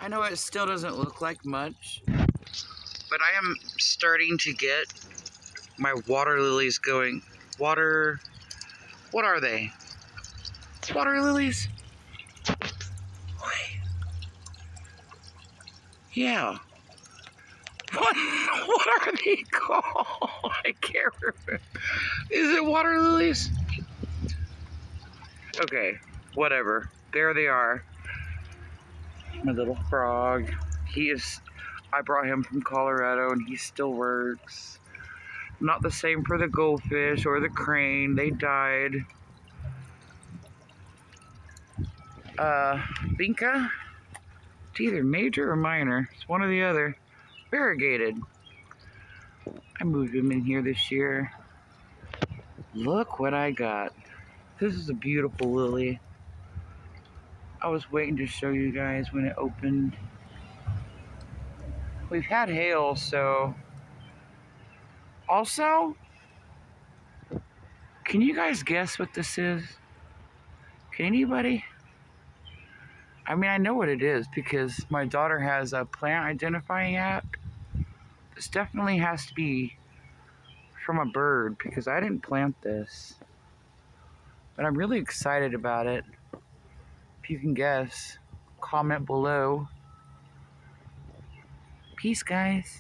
I know it still doesn't look like much, but I am starting to get my water lilies going. What are they? Water lilies? Yeah. What are they called? I can't remember. Is it water lilies? Okay, whatever. There they are. My little frog. I brought him from Colorado and he still works. Not the same for the goldfish or the crane. They died. Binka? It's either major or minor. It's one or the other. Variegated. I moved him in here this year. Look what I got. This is a beautiful lily. I was waiting to show you guys when it opened. We've had hail, so... Also, can you guys guess what this is? Can anybody? I mean, I know what it is because my daughter has a plant identifying app. This definitely has to be from a bird because I didn't plant this. But I'm really excited about it. If you can guess, comment below. Peace, guys.